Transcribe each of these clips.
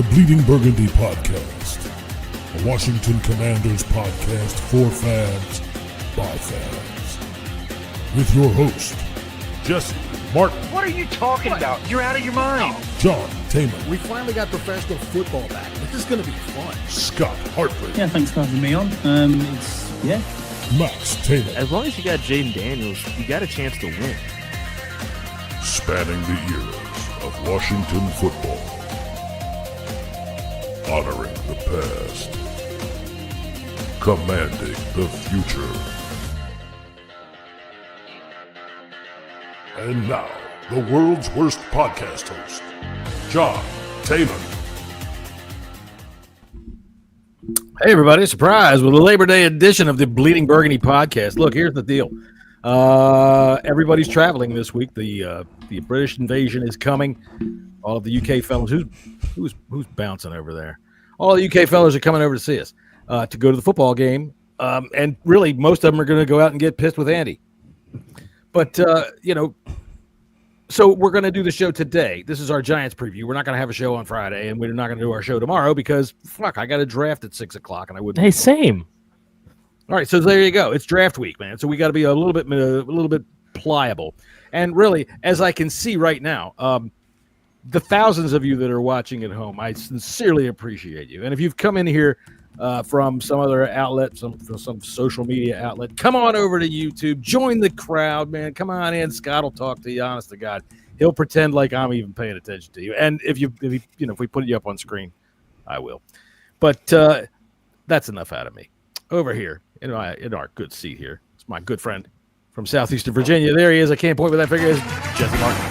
the Bleeding Burgundy podcast, a Washington Commanders podcast for fans, by fans. With your host, Jesse Martin. What are you talking about? You're out of your mind. John Taylor. We finally got professional football back. This is going to be fun. Scott Hartley. Yeah, thanks for having me on. Max Taylor. As long as you got Jaden Daniels, you got a chance to win. Spanning the eras of Washington football. Honoring the past. Commanding the future. And now, the world's worst podcast host, John Taylor. Hey, everybody. Surprise with a Labor Day edition of the Bleeding Burgundy podcast. Look, here's the deal. Everybody's traveling this week. The British invasion is coming. All of the UK fellas. Who's bouncing over there? All the UK fellas are coming over to see us to go to the football game. And really, most of them are going to go out and get pissed with Andy. But, so we're going to do the show today. This is our Giants preview. We're not going to have a show on Friday, and we're not going to do our show tomorrow because, I got a draft at 6 o'clock, and I wouldn't. Hey, same. All right, so there you go. It's draft week, man. So we got to be a little bit pliable. And really, as I can see right now, the thousands of you that are watching at home, I sincerely appreciate you. And if you've come in here from some other outlet, some social media outlet, come on over to YouTube, join the crowd, man. Come on in. Scott will talk to you, honest to God. He'll pretend like I'm even paying attention to you. And if we put you up on screen, I will. But that's enough out of me. Over here in our good seat here, it's my good friend from southeastern Virginia. There he is. I can't point with that finger. It's Jesse Martin.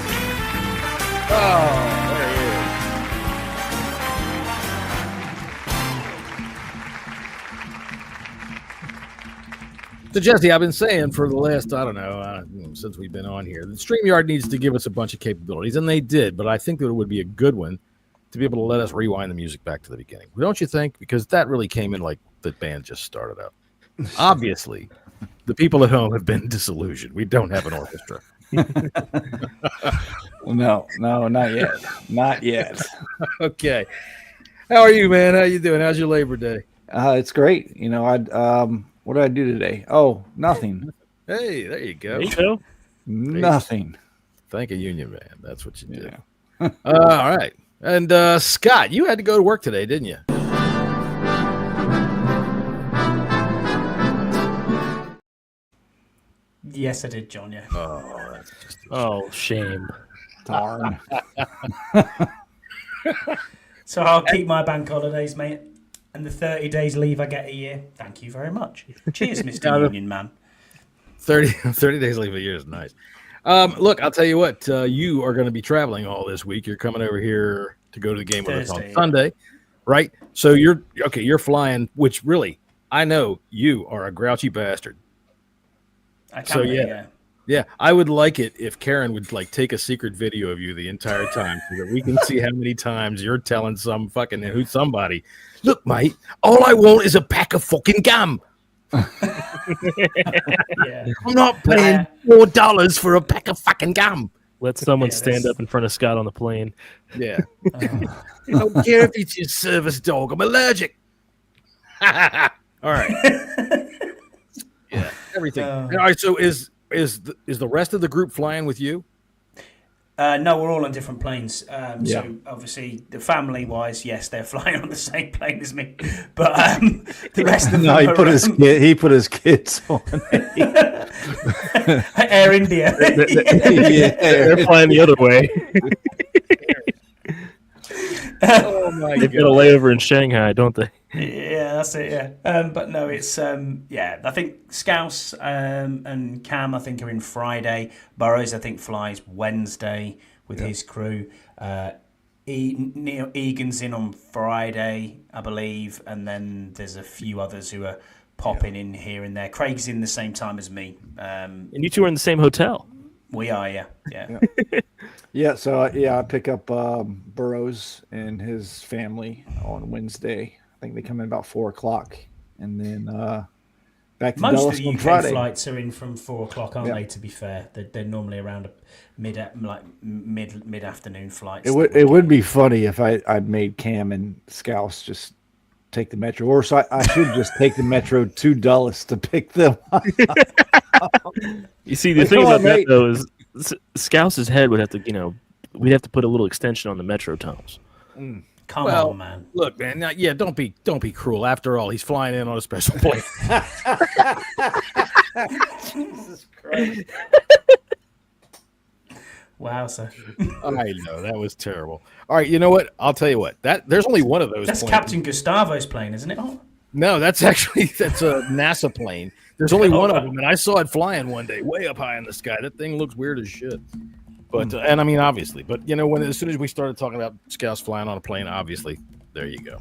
Oh, there he is. So, Jesse, I've been saying for the last, since we've been on here, the StreamYard needs to give us a bunch of capabilities, and they did, but I think that it would be a good one to be able to let us rewind the music back to the beginning. Don't you think? Because that really came in like the band just started up. Obviously, the people at home have been disillusioned. We don't have an orchestra. No, not yet. Not yet. Okay. How are you, man? How you doing? How's your Labor Day? It's great. What did I do today? Oh, nothing. Hey, there you go. There you go. Nothing. Thank a union man. That's what you did. Yeah. All right. And Scott, you had to go to work today, didn't you? Yes, I did, John, yeah. Oh, shame. Darn. So I'll keep my bank holidays, mate, and the 30 days leave I get a year. Thank you very much. Cheers, Mr. Union Man. 30 days leave a year is nice. Look, I'll tell you what, you are going to be traveling all this week. You're coming over here to go to the game with us on Sunday, right? So you're flying, which really, I know you are a grouchy bastard. I can Yeah, I would like it if Karen would take a secret video of you the entire time so that we can see how many times you're telling somebody, look, mate, all I want is a pack of fucking gum. Yeah. I'm not paying $4 for a pack of fucking gum. Let someone stand up in front of Scott on the plane. Yeah. I don't care if it's your service dog. I'm allergic. All right. Yeah, everything. All right, so is the rest of the group flying with you? No, we're all on different planes. So obviously, the family-wise, yes, they're flying on the same plane as me. But the rest of them, No, he put his kids on. Air India. They're flying the other way. Oh my They've got a layover in Shanghai, don't they? Yeah, that's it. Yeah, but no, it's I think Scouse and Cam, I think, are in Friday. Burrows, I think, flies Wednesday with his crew. Neil Egan's in on Friday, I believe, and then there's a few others who are popping in here and there. Craig's in the same time as me. And you two are in the same hotel. We are, yeah. Yeah, so I pick up Burroughs and his family on Wednesday. I think they come in about 4 o'clock, and then back to Most Dallas of the on UK Friday. flights are in from 4 o'clock, aren't Yeah. they? To be fair, they're normally around mid afternoon flights. It would be funny if I made Cam and Scouse just take the metro, or so I should just take the metro to Dulles to pick them up. You see, the Like, thing come about on, that mate. though is Scouse's head would have to, we'd have to put a little extension on the metro tunnels. Come Well, on, man. Look, man. Now, yeah, don't be cruel. After all, he's flying in on a special plane. Jesus Christ. Wow, sir. I know that was terrible. All right, you know what? I'll tell you what. There's only one of those. That's planes. Captain Gustavo's plane, isn't it? Oh, No, that's a NASA plane. There's only one of them, and I saw it flying one day, way up high in the sky. That thing looks weird as shit. But and I mean, obviously, but as soon as we started talking about Scouts flying on a plane, obviously, there you go.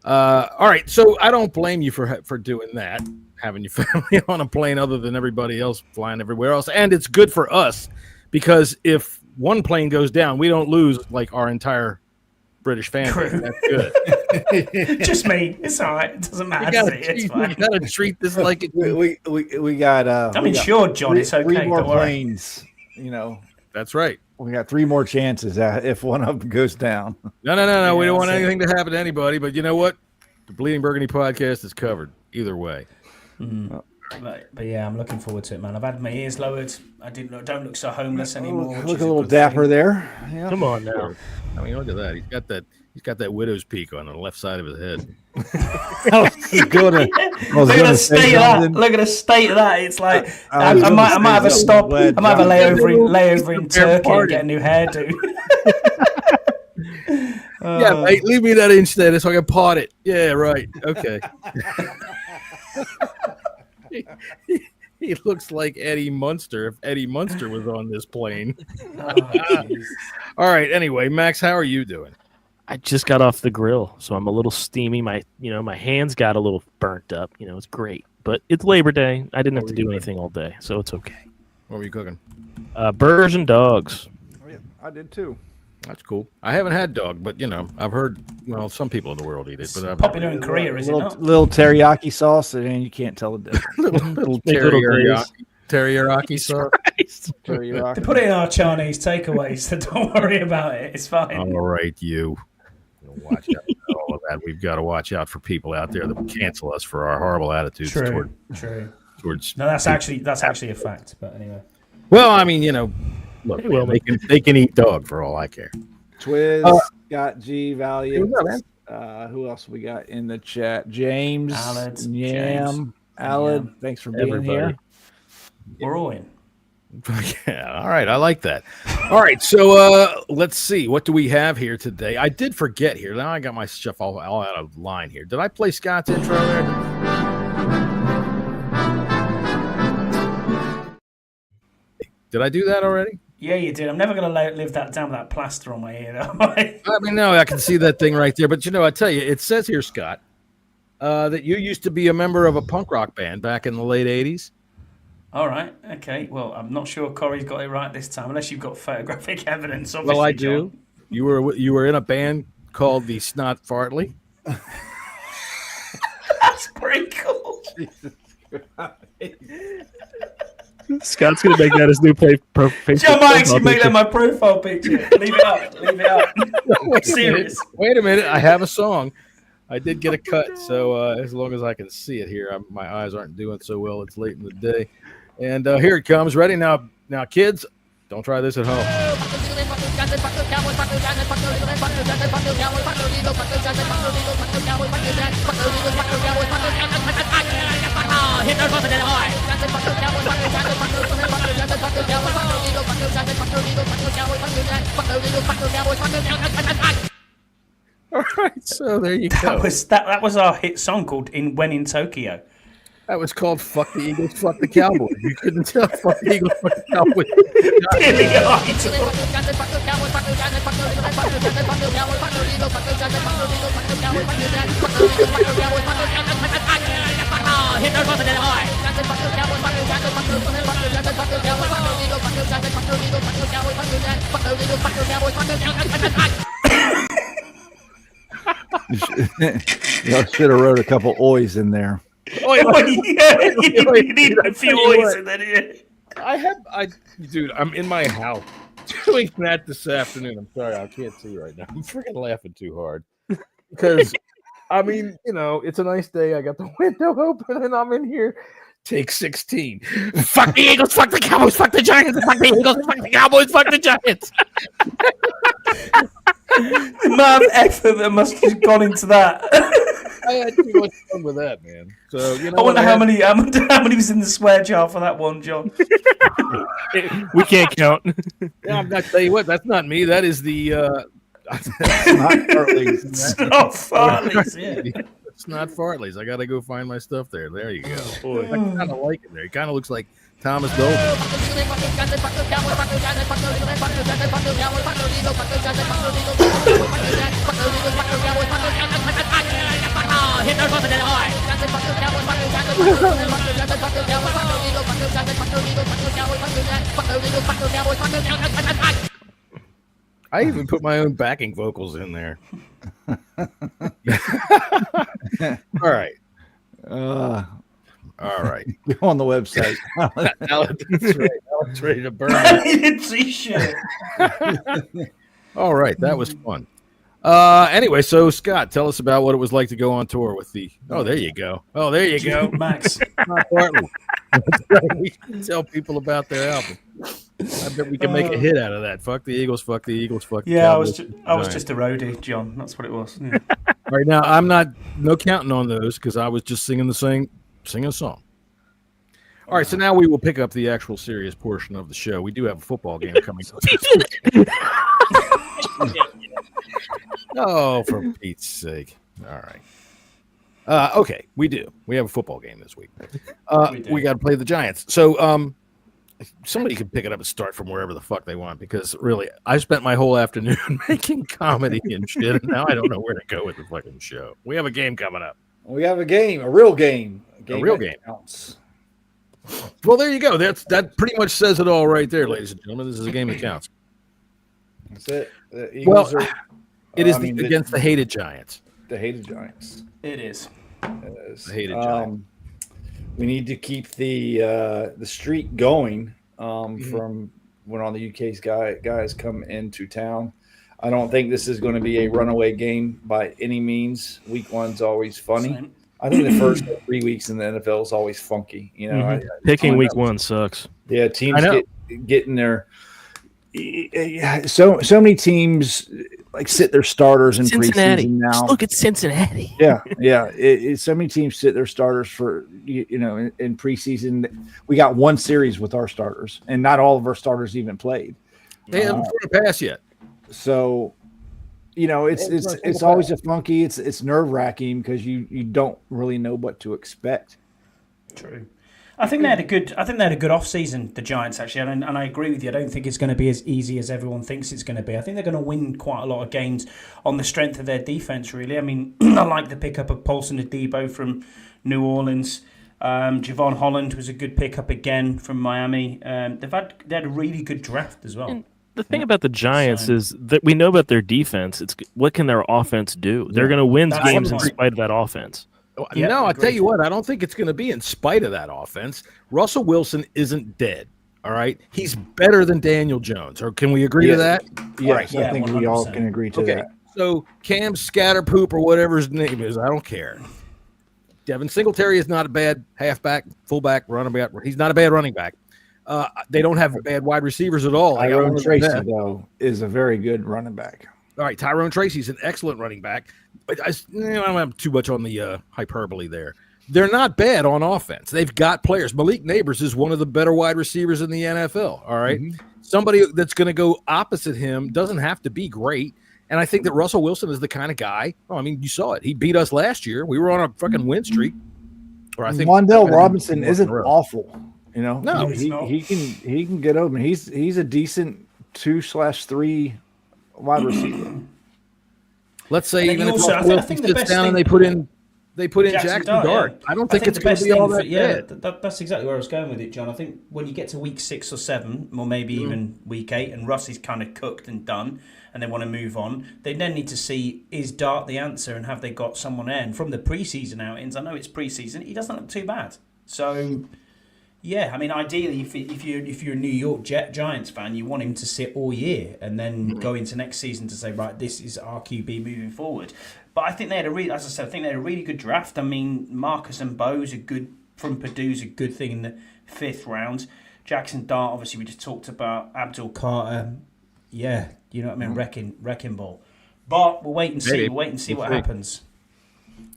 All right, so I don't blame you for doing that, having your family on a plane, other than everybody else flying everywhere else, and it's good for us because if one plane goes down, we don't lose like our entire British family. Crew. That's good. just me. It's all right. It doesn't matter. It's fine. We gotta treat this like it. We got. I'm insured, John. It's okay. Three more Don't worry. planes. That's right. We got 3 more chances if one of them goes down. No. We don't want that's it. anything to happen to anybody. But you know what? The Bleeding Burgundy podcast is covered either way. But yeah, I'm looking forward to it, man. I've had my ears lowered. Don't look so homeless anymore. which Look is a little good dapper thing. there. Yeah. Come on now. I mean, look at that. He's got that widow's peak on the left side of his head. I was gonna Look at the say state of that. something. Look at the state of that. It's like I I was gonna might say have a something. stop. Glad I might have a John- layover in Turkey and party. get a new hairdo. Yeah, mate, leave me that inch there so I can pot it. Yeah, right. Okay. He looks like Eddie Munster if Eddie Munster was on this plane. All right. Anyway, Max, how are you doing? I just got off the grill, so I'm a little steamy. My hands got a little burnt up. It's great, but it's Labor Day. I didn't have to do anything all day, so it's okay. What were you cooking? Burgers and dogs. Oh, yeah, I did too. That's cool. I haven't had dog, but I've heard. Well, some people in the world eat it, but I've Popular in Korea, is it not? Little teriyaki sauce, and you can't tell the difference. little Make little teriyaki sauce. Teriyaki. They put it in our Chinese takeaways, so don't worry about it. It's fine. All right, you. Watch out for all of that. We've got to watch out for people out there that will cancel us for our horrible attitudes True. towards. No, that's actually a fact. But anyway, Well, I mean, look, Hey, well, they can eat dog for all I care. Twiz, Scott G, Valiant. What's up, Who else we got in the chat? James, Alad, Yam, James. Alad. Yam. Thanks for being Everybody. here. we're all in. Yeah, all right, I like that. All right, so let's see. What do we have here today? I did forget here. Now I got my stuff all out of line here. Did I play Scott's intro there? Did I do that already? Yeah, you did. I'm never going to live that down with that plaster on my ear. Though. I mean, no, I can see that thing right there. But I tell you, it says here, Scott, that you used to be a member of a punk rock band back in the late 80s. All right. Okay. Well, I'm not sure Corey's got it right this time, unless you've got photographic evidence. Obviously, Well, I John. do. You were in a band called the Snot Fartley. That's pretty cool. Scott's gonna make that his new Facebook. John might actually profile make that picture. my profile picture. Leave it up. Leave it up. I'm serious. Wait a minute. I have a song. I did get a cut, so as long as I can see it here, my eyes aren't doing so well. It's late in the day. And here it comes. Ready? Now, kids, don't try this at home. All right, so there you go. That was our hit song called "When in Tokyo." That was called "Fuck the Eagles, Fuck the Cowboys." You couldn't tell "Fuck the Eagles, Fuck the Cowboys." Billy Idol. Y'all should have wrote a couple oys in there. You need a few oils in there. Dude, I'm in my house doing that this afternoon. I'm sorry, I can't see right now. I'm freaking laughing too hard because, I mean, it's a nice day. I got the window open and I'm in here. Take 16. Fuck the Eagles, fuck the Cowboys, fuck the Giants, fuck the Eagles, fuck the Cowboys, fuck the Giants. The amount of effort that must have gone into that. I had too much fun with that, man. So I wonder how many was in the swear jar for that one, John. We can't count. Yeah, I'm not tell you what. That's not me. That is the. It's not Farley's. Yeah. It's not Fartley's. I got to go find my stuff there. There you go. Boy, I kind of like it there. He kind of looks like Thomas Dolby. I even put my own backing vocals in there. All right. All right. Go on the website. That's right. Alex ready to burn. T-shirt. All right. That was fun. Anyway, so Scott, tell us about what it was like to go on tour with the. Oh, there you go. Oh, there you go. Max. We should tell people about their album. I bet we can make a hit out of that. Fuck the Eagles. Fuck the Eagles. Fuck the Cowboys. I was just a roadie, John. That's what it was. Yeah. Right now, I'm not counting on those because I was just singing a song. All right, so now we will pick up the actual serious portion of the show. We do have a football game coming up. Oh, for Pete's sake! All right. Okay, we do. We have a football game this week. We got to play the Giants. So, somebody can pick it up and start from wherever the fuck they want because really, I spent my whole afternoon making comedy and shit, and now I don't know where to go with the fucking show. We have a game coming up. We have a game, a real game. A real game. Counts. Well, there you go. That pretty much says it all right there, ladies and gentlemen. This is a game that counts. That's it. The Eagles it is against the hated Giants. The hated Giants. It is. The hated Giants. We need to keep the streak going from when all the UK's guys come into town. I don't think this is going to be a runaway game by any means. Week one's always funny. Same. I think the first 3 weeks in the NFL is always funky. Picking week one sucks. Yeah, teams getting their. So many teams like sit their starters in preseason now. Just look at Cincinnati. Yeah. So many teams sit their starters for in preseason. We got one series with our starters, and not all of our starters even played. They haven't put a pass yet. So, it's always a funky. It's nerve wracking because you don't really know what to expect. True. I think they had a good off season, the Giants actually, and I agree with you. I don't think it's going to be as easy as everyone thinks it's going to be. I think they're going to win quite a lot of games on the strength of their defense. Really, I mean, I like the pickup of Paulson Adebo from New Orleans. Javon Holland was a good pickup again from Miami. They had a really good draft as well. And the thing about the Giants is that we know about their defense. It's what can their offense do? They're going to win games in spite of that offense. No, I'll tell you what, I don't think it's going to be in spite of that offense. Russell Wilson isn't dead, all right? He's better than Daniel Jones, or can we agree to that? Yes, I think 100%. We all can agree to that. So Cam Scatterpoop or whatever his name is, I don't care. Devin Singletary is not a bad halfback, fullback, running back. He's not a bad running back. They don't have bad wide receivers at all. Tyrone Tracy, though, is a very good running back. All right, Tyrone Tracy's an excellent running back. But I don't have too much on the hyperbole there. They're not bad on offense. They've got players. Malik Neighbors is one of the better wide receivers in the NFL, all right? Mm-hmm. Somebody that's going to go opposite him doesn't have to be great. And I think that Russell Wilson is the kind of guy. Oh, I mean, you saw it. He beat us last year. We were on a fucking win streak. Or I think Wan'Dale Robinson isn't awful. No, he can get open. He's a decent 2/3 wide receiver. Let's say even if Wilson sits down and they put in they put in Jackson Dart. Yeah. I don't think it's going to be all that bad. That's exactly where I was going with it, John. I think when you get to week 6 or 7, or maybe even week 8, and Russ is kind of cooked and done, and they want to move on, they then need to see, is Dart the answer, and have they got someone there? And from the preseason outings, I know it's preseason, he doesn't look too bad. So, yeah, I mean, ideally, if you're a New York Giants fan, you want him to sit all year and then go into next season to say, right, this is our QB moving forward. But I think they had a really good draft. I mean, Marcus and Bo's a good from Purdue's a good thing in the 5th round. Jackson Dart, obviously, we just talked about. Abdul Carter, yeah, you know what I mean, wrecking ball. But we'll wait and see. We'll wait and see what happens.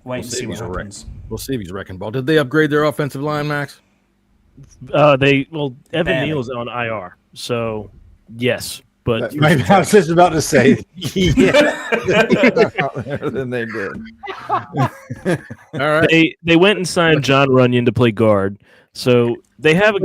We'll see what happens. We'll see if he's wrecking ball. Did they upgrade their offensive line, Max? Evan Neal's on IR, so yes. But I was just about to say, yeah, better than they did. All right, they went and signed John Runyon to play guard, so they have a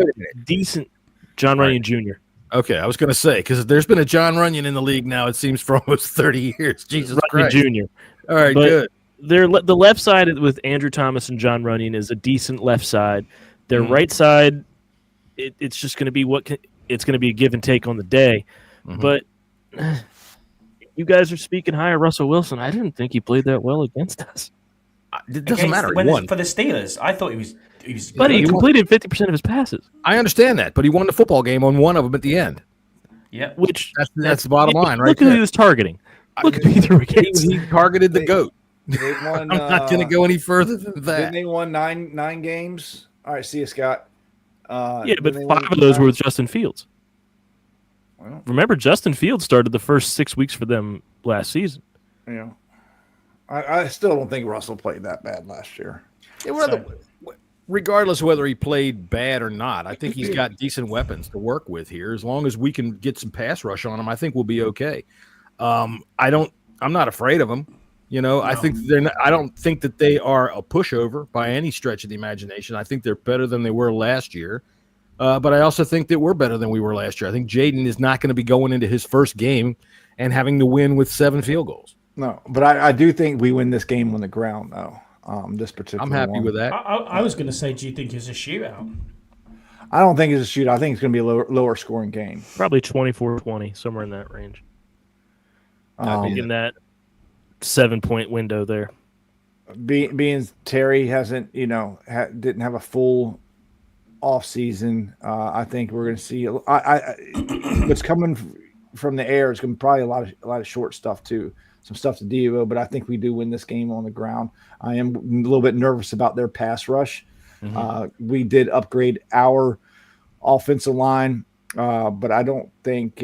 decent John Runyon Jr. Okay, I was going to say, because there's been a John Runyon in the league now, it seems, for almost 30 years. Jesus Runyon Christ. Jr. All right, good. The left side with Andrew Thomas and John Runyon is a decent left side. Their right side, it's just going to be it's going to be a give and take on the day. But you guys are speaking high of Russell Wilson. I didn't think he played that well against us. It doesn't matter. He won. For the Steelers, I thought he was But he completed 50% of his passes. I understand that, but he won the football game on one of them at the end. Yeah, which that's the bottom line, right? Look who he was targeting. Look who he threw against. He targeted the GOAT. They won, I'm not going to go any further than that. Didn't they won nine games? All right, see you, Scott. Yeah, but 5 of those were with Justin Fields. Well, remember, Justin Fields started the first 6 weeks for them last season. Yeah, I still don't think Russell played that bad last year. Regardless of whether he played bad or not, I think he's got decent weapons to work with here. As long as we can get some pass rush on him, I think we'll be okay. I'm not afraid of him. You know, no. I don't think that they are a pushover by any stretch of the imagination. I think they're better than they were last year. But I also think that we're better than we were last year. I think Jaden is not going to be going into his first game and having to win with 7 field goals. No, but I do think we win this game on the ground, though. This particular I'm happy with that. I was going to say, do you think it's a shootout? I don't think it's a shootout. I think it's going to be a lower scoring game. Probably 24-20, somewhere in that range. In that 7-point window there. Being Terry hasn't, didn't have a full off season. I think we're going to see what's coming from the air is going to be probably a lot of short stuff too. Some stuff to Devo, but I think we do win this game on the ground. I am a little bit nervous about their pass rush. We did upgrade our offensive line, but I don't think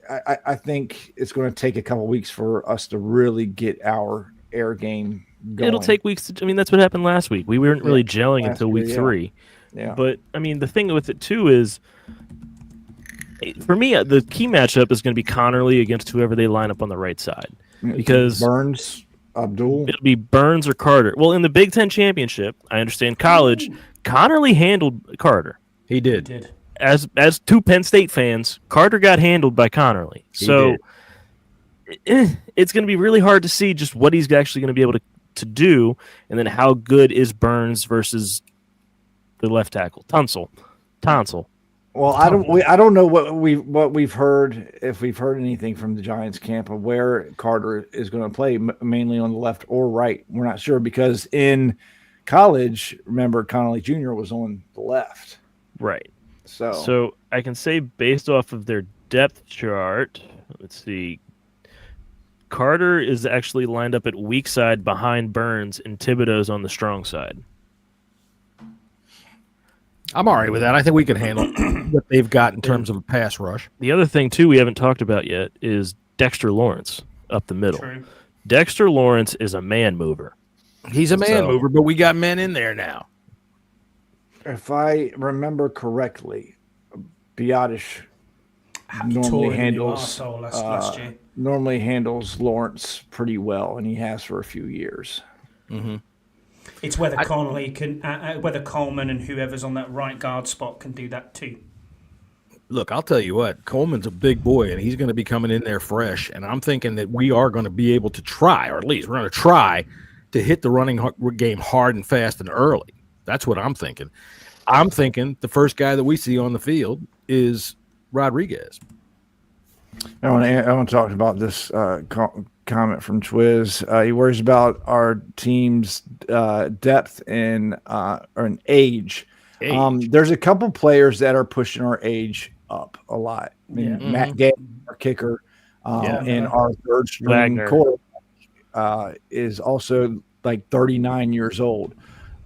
I think it's going to take a couple weeks for us to really get our air game going. It'll take weeks. That's what happened last week. We weren't really gelling until week 3. Yeah. But, the thing with it, too, is for me, the key matchup is going to be Connerly against whoever they line up on the right side. Because Burns, Abdul. It'll be Burns or Carter. Well, in the Big Ten Championship, I understand college, Connerly handled Carter. He did. As 2 Penn State fans, Carter got handled by Connerly. So it's going to be really hard to see just what he's actually going to be able to do, and then how good is Burns versus the left tackle, Tonsil. Well, I don't know what we've heard, if we've heard anything from the Giants camp of where Carter is going to play, mainly on the left or right. We're not sure because in college, remember, Connolly Jr. was on the left. Right. So I can say based off of their depth chart, let's see, Carter is actually lined up at weak side behind Burns, and Thibodeau's on the strong side. I'm all right with that. I think we can handle what they've got in terms of a pass rush. The other thing, too, we haven't talked about yet is Dexter Lawrence up the middle. True. Dexter Lawrence is a man mover. He's a man mover, but we got men in there now. If I remember correctly, Biotish normally handles Lawrence pretty well, and he has for a few years. Mm-hmm. It's whether Connolly can, whether Coleman and whoever's on that right guard spot can do that too. Look, I'll tell you what, Coleman's a big boy, and he's going to be coming in there fresh, and I'm thinking that we are going to be able to try, or at least we're going to try to hit the running game hard and fast and early. That's what I'm thinking. I'm thinking the first guy that we see on the field is Rodriguez. I want to talk about this comment from Twiz. He worries about our team's depth and age. There's a couple players that are pushing our age up a lot. I mean, Matt Gay, our kicker, and our third string quarterback is also like 39 years old.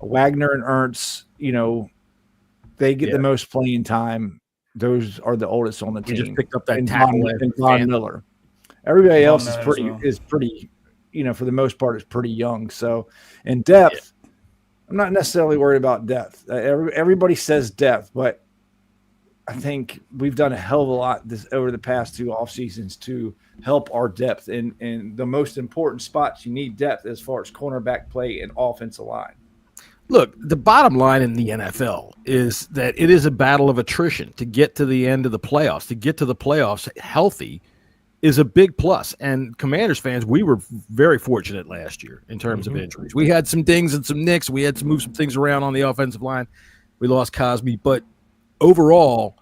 Wagner and Ernst, they get the most playing time. Those are the oldest on the team. Just picked up that tackle and Von Miller. Everybody else is pretty, for the most part, is pretty young. So in depth, I'm not necessarily worried about depth. Everybody says depth, but I think we've done a hell of a lot over the past 2 off seasons to help our depth. In the most important spots, you need depth as far as cornerback play and offensive line. Look, the bottom line in the NFL is that it is a battle of attrition to get to the end of the playoffs. To get to the playoffs healthy is a big plus. And Commanders fans, we were very fortunate last year in terms of injuries. We had some dings and some nicks. We had to move some things around on the offensive line. We lost Cosby. But overall,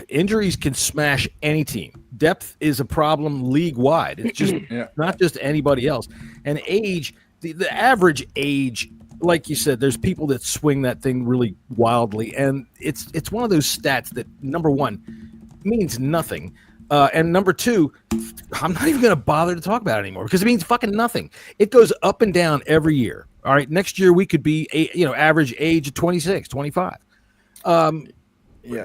injuries can smash any team. Depth is a problem league-wide. It's just not just anybody else. And age, the average age, like you said, there's people that swing that thing really wildly, and it's one of those stats that, number one, means nothing, and number two, I'm not even going to bother to talk about it anymore because it means fucking nothing. It goes up and down every year. All right, next year we could be average age of 26, 25. A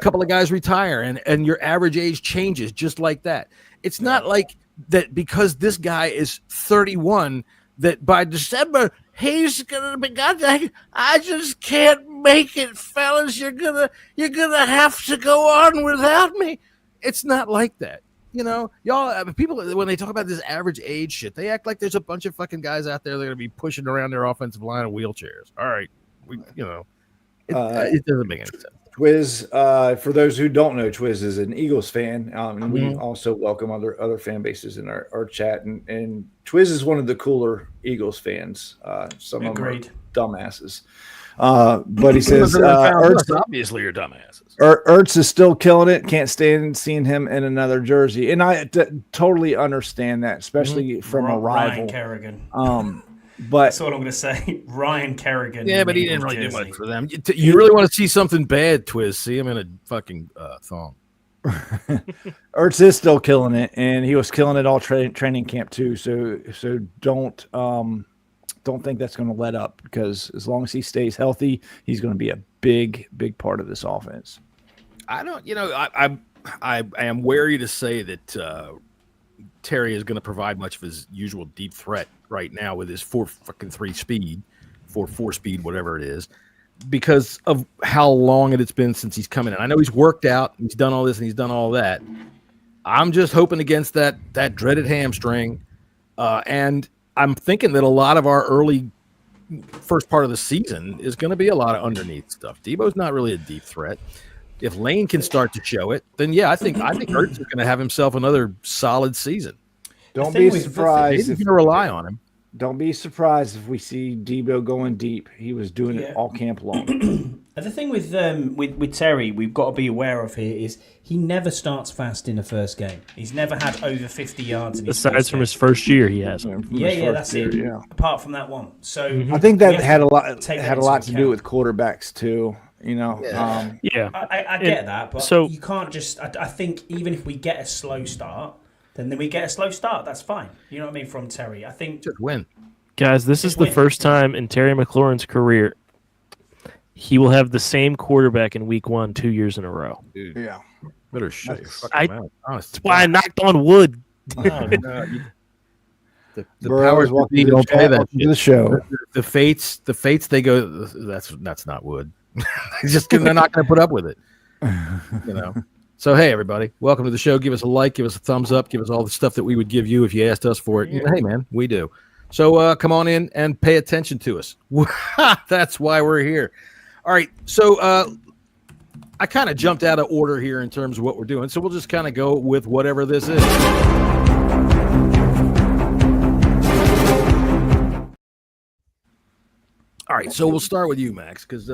couple of guys retire, and your average age changes just like that. It's not like that because this guy is 31 that by December he's gonna be. I just can't make it, fellas. You're gonna have to go on without me. It's not like that, Y'all, people when they talk about this average age shit, they act like there's a bunch of fucking guys out there that are gonna be pushing around their offensive line in wheelchairs. All right, it doesn't make any sense. Twiz, for those who don't know, Twiz is an Eagles fan, and we also welcome other fan bases in our chat. And Twiz is one of the cooler Eagles fans. Some of them are dumbasses. But he says, obviously you're dumbasses. Ertz is still killing it. Can't stand seeing him in another jersey. And I totally understand that, especially from a rival. Ryan Kerrigan. But that's what I'm going to say. Ryan Kerrigan. Yeah, but he didn't really do much for them. You really want to see something bad, Twiz? See him in a fucking thong. Ertz is still killing it, and he was killing it all training camp too. So don't think that's going to let up, because as long as he stays healthy, he's going to be a big part of this offense. I don't, I am wary to say that Terry is going to provide much of his usual deep threat right now with his 4 speed, 4 speed, whatever it is, because of how long it's been since he's come in. I know he's worked out, he's done all this and he's done all that. I'm just hoping against that dreaded hamstring, and I'm thinking that a lot of our early first part of the season is going to be a lot of underneath stuff. Debo's not really a deep threat. If Lane can start to show it, then I think Ertz is going to have himself another solid season. Don't be surprised if you rely on him. Don't be surprised if we see Debo going deep. He was doing it all camp long. The thing with Terry, we've got to be aware of here is he never starts fast in the first game. He's never had over 50 yards in his Besides from his first year, he has. That's it. Yeah. Apart from that one, so I think that had a lot to do with quarterbacks too. I get that, but so you can't just. I think even if we get a slow start, then we get a slow start. That's fine. You know what I mean? From Terry, I think just win, guys. This is the first time in Terry McLaurin's career he will have the same quarterback in week 1 2 years in a row. Dude. Yeah, better shut your fucking mouth. That's why I knocked on wood. The powers that be don't play that shit. The show. The fates. They go. That's not wood. They're not going to put up with it. So hey, everybody, welcome to the show. Give us a like, give us a thumbs up, give us all the stuff that we would give you if you asked us for it. Hey, man, we do. So come on in and pay attention to us. That's why we're here. All right. So I kind of jumped out of order here in terms of what we're doing. So we'll just kind of go with whatever this is. All right, so we'll start with you, Max, because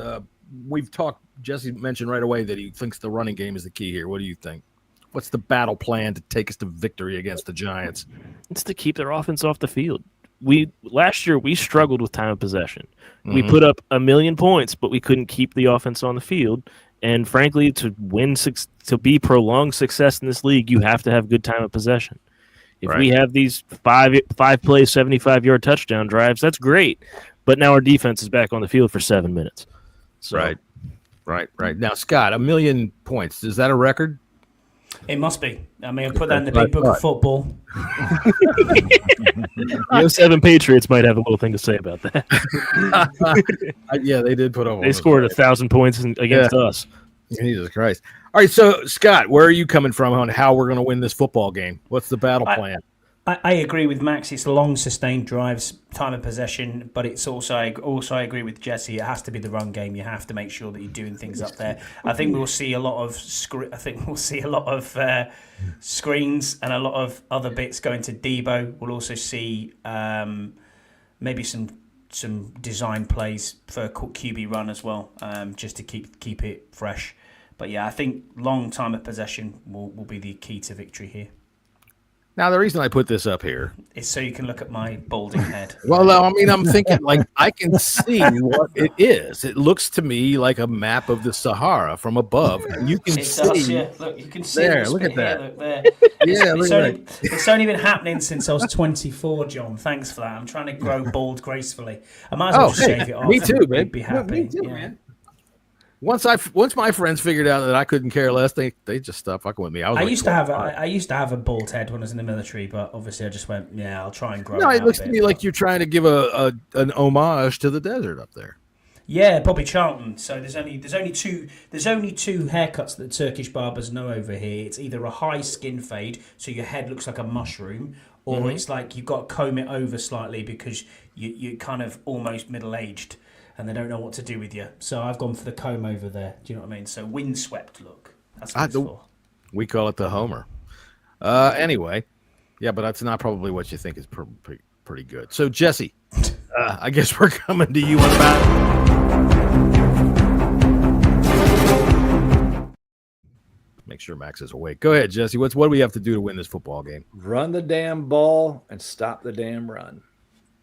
we've talked. Jesse mentioned right away that he thinks the running game is the key here. What do you think? What's the battle plan to take us to victory against the Giants? It's to keep their offense off the field. Last year we struggled with time of possession. We put up 1 million points, but we couldn't keep the offense on the field. And frankly, to be prolonged success in this league, you have to have good time of possession. If we have these five play 75-yard touchdown drives, that's great. But now our defense is back on the field for 7 minutes. So. Right. Now, Scott, 1 million points. Is that a record? It must be. I mean, I put that in the big book of football. The 07 Patriots might have a little thing to say about that. Yeah, they did put over. They scored 1,000 points against us. Jesus Christ. All right, so, Scott, where are you coming from on how we're going to win this football game? What's the battle plan? I agree with Max. It's long, sustained drives, time of possession, but it's also I agree with Jesse. It has to be the run game. You have to make sure that you're doing things up there. I think we'll see a lot of screens and a lot of other bits going to Debo. We'll also see maybe some design plays for QB run as well, just to keep it fresh. But yeah, I think long time of possession will be the key to victory here. Now, the reason I put this up here is so you can look at my balding head. Well, I mean, I'm thinking, like, I can see what it is. It looks to me like a map of the Sahara from above. And you can see. Does, yeah. Look, you can see there. Look at that. Here, look there. Yeah, it's only been happening since I was 24, John. Thanks for that. I'm trying to grow bald gracefully. I might as well just shave it off. Me too, man. Be happy. Me too, man. Once my friends figured out that I couldn't care less, they just stopped fucking with me. I used to have a bald head when I was in the military, but obviously I just went, I'll try and grow. No, it looks to me like you're trying to give an homage to the desert up there. Yeah, Bobby Charlton. So there's only two haircuts that Turkish barbers know over here. It's either a high skin fade, so your head looks like a mushroom, or it's like you've got to comb it over slightly because you're kind of almost middle aged. And they don't know what to do with you. So I've gone for the comb over there. Do you know what I mean? So windswept look. That's what it's for. We call it the Homer. Anyway, yeah, but that's not probably what you think is pretty good. So, Jesse, I guess we're coming to you on about. Make sure Max is awake. Go ahead, Jesse. What do we have to do to win this football game? Run the damn ball and stop the damn run.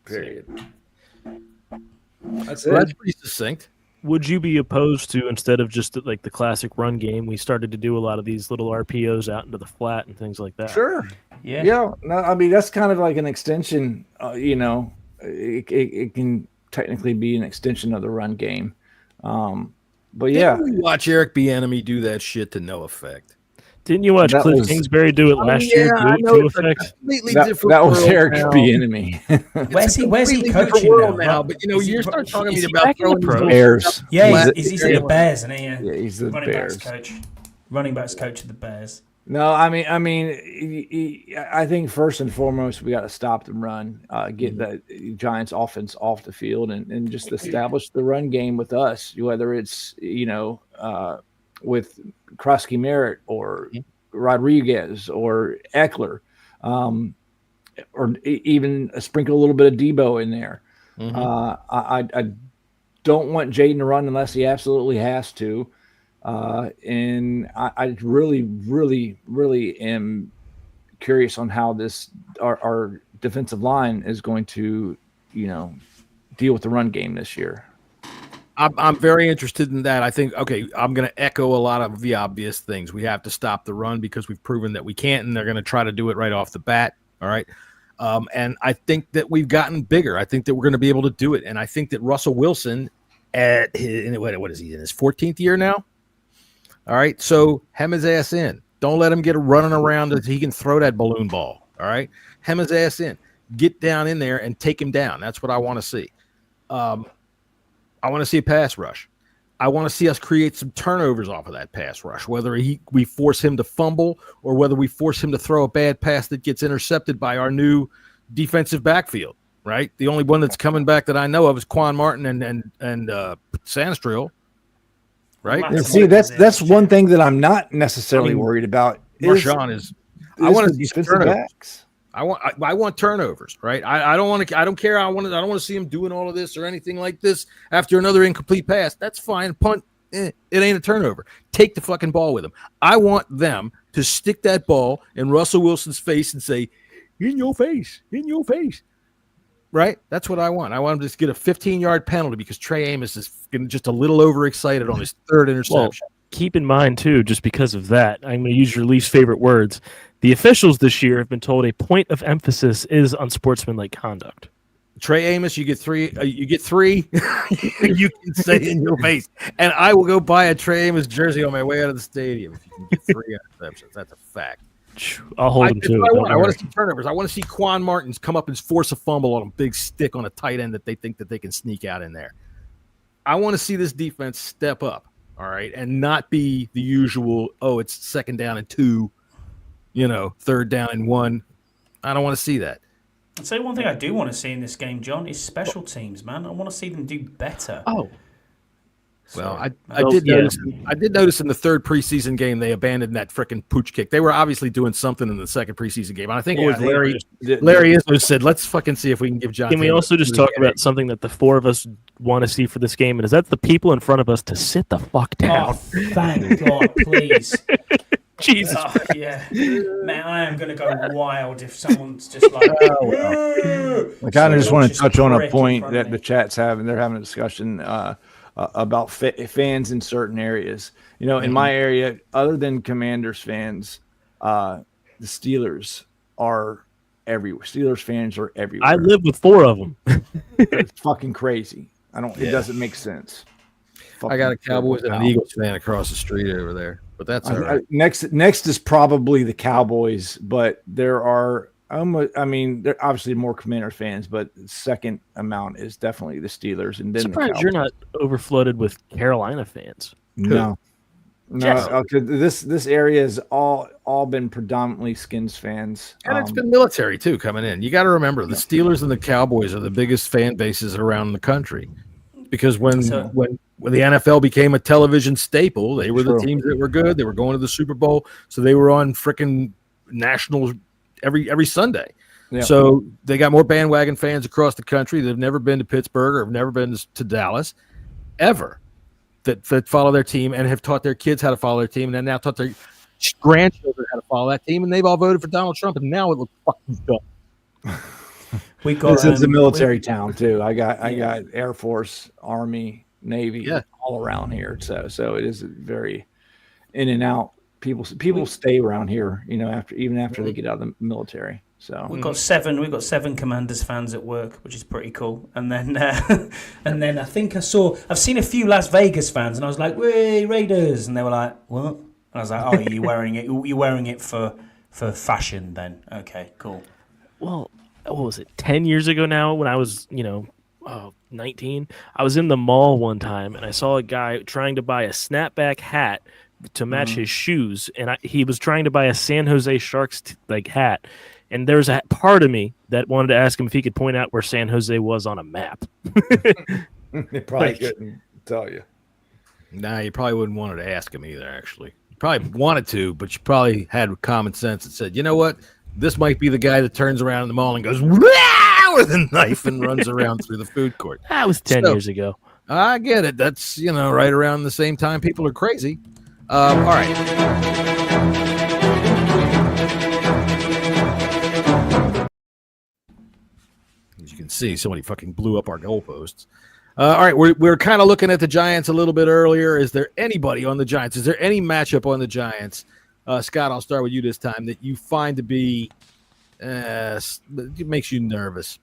Period. That's it. That's pretty succinct. Would you be opposed to, instead of just like the classic run game, we started to do a lot of these little RPOs out into the flat and things like that? Sure. Yeah. Yeah. No, I mean, that's kind of like an extension. It can technically be an extension of the run game. But yeah. Didn't we watch Eric Bieniemy do that shit to no effect? Didn't you watch Cliff Kingsbury do it last year? To effect? That was Eric Bieniemy. Where's he coaching now? But you start talking to me about throwing the Bears. Yeah, he's at the Bears, isn't he? Yeah, he's the running Bears backs coach. Running backs coach of the Bears. No, I think first and foremost we got to stop the run, get the Giants offense off the field, and just establish the run game with us, whether it's with Krosky Merritt or Rodriguez or Eckler, or even sprinkle a little bit of Debo in there. I don't want Jaden to run unless he absolutely has to. And I really, really, really am curious on how our defensive line is going to, deal with the run game this year. I'm very interested in that. I think, I'm going to echo a lot of the obvious things. We have to stop the run because we've proven that we can't, and they're going to try to do it right off the bat. All right. And I think that we've gotten bigger. I think that we're going to be able to do it. And I think that Russell Wilson, what is he, in his 14th year now? All right. So hem his ass in. Don't let him get running around that he can throw that balloon ball. All right. Hem his ass in. Get down in there and take him down. That's what I want to see. I want to see a pass rush. I want to see us create some turnovers off of that pass rush, whether we force him to fumble or whether we force him to throw a bad pass that gets intercepted by our new defensive backfield, right? The only one that's coming back that I know of is Quan Martin and Sandstrill, right? And see, that's one thing that I'm not necessarily worried about. Marshawn is – I want to see defensive backs. I want turnovers, right? I don't want to. I don't care. I don't want to see him doing all of this or anything like this after another incomplete pass. That's fine. Punt. It ain't a turnover. Take the fucking ball with him. I want them to stick that ball in Russell Wilson's face and say, "In your face, in your face." Right? That's what I want. I want him to just get a 15-yard penalty because Trey Amos is just a little overexcited on his third interception. Well, keep in mind, too, just because of that, I'm going to use your least favorite words. The officials this year have been told a point of emphasis is unsportsmanlike conduct. Trey Amos, you get three. You get three. You can say in your face, and I will go buy a Trey Amos jersey on my way out of the stadium if you can get 3 interceptions. That's a fact. I'll hold him to it. I want to see turnovers. I want to see Quan Martins come up and force a fumble on a big stick on a tight end that they think that they can sneak out in there. I want to see this defense step up, all right, and not be the usual, oh, it's 2nd down and 2, 3rd down and 1. I don't want to see that. I'd say one thing I do want to see in this game, John, is special teams, man. I want to see them do better. Oh. Well, I did notice in the 3rd preseason game they abandoned that frickin' pooch kick. They were obviously doing something in the 2nd preseason game. And I think it was Larry Izzo said, let's fucking see if we can give John. Can we also just talk about something that the 4 of us want to see for this game? And is that the people in front of us to sit the fuck down? Oh, thank God, please. Jesus. Yeah. Man, I am going to go wild if someone's just like, I kind of just want to touch on a point that the chat's having. They're having a discussion about fans in certain areas. In my area, other than Commanders fans, the Steelers are everywhere. Steelers fans are everywhere. I live with 4 of them. It's fucking crazy. It doesn't make sense. I got a Cowboys and an Eagles fan across the street over there, but that's all right. Next is probably the Cowboys, but there are there are obviously more Commander fans, but second amount is definitely the Steelers, and then surprised you're not overflooded with Carolina fans. No. This area has all been predominantly Skins fans, and it's been military too coming in. You got to remember the Steelers and the Cowboys are the biggest fan bases around the country, because when the NFL became a television staple, they were the teams that were good. They were going to the Super Bowl, so they were on frickin' national every Sunday. Yeah. So they got more bandwagon fans across the country that have never been to Pittsburgh or have never been to Dallas ever that follow their team and have taught their kids how to follow their team, and then now taught their grandchildren how to follow that team, and they've all voted for Donald Trump, and now it looks fucking dumb. This is a military town too. I got Air Force, Army, Navy, all around here. So it is very in and out. People stay around here, after they get out of the military. So we've got 7 Commanders fans at work, which is pretty cool. And then I think I've seen a few Las Vegas fans, and I was like, "Way Raiders!" And they were like, "What?" And I was like, "Oh, you're wearing it? You're wearing it for fashion, then? Okay, cool." Well, what was it? 10 years ago now, when I was 19, I was in the mall one time, and I saw a guy trying to buy a snapback hat to match his shoes, and he was trying to buy a San Jose Sharks hat, and there's a part of me that wanted to ask him if he could point out where San Jose was on a map. They probably couldn't tell you. Nah, you probably wouldn't want to ask him either. Actually, you probably wanted to, but you probably had common sense and said, "You know what? This might be the guy that turns around in the mall and goes with a knife and runs around through the food court." That was 10 years ago. I get it. That's right around the same time people are crazy. All right. As you can see, somebody fucking blew up our goalposts. All right, we're kind of looking at the Giants a little bit earlier. Is there anybody on the Giants? Is there any matchup on the Giants? Scott, I'll start with you this time that you find to be it makes you nervous.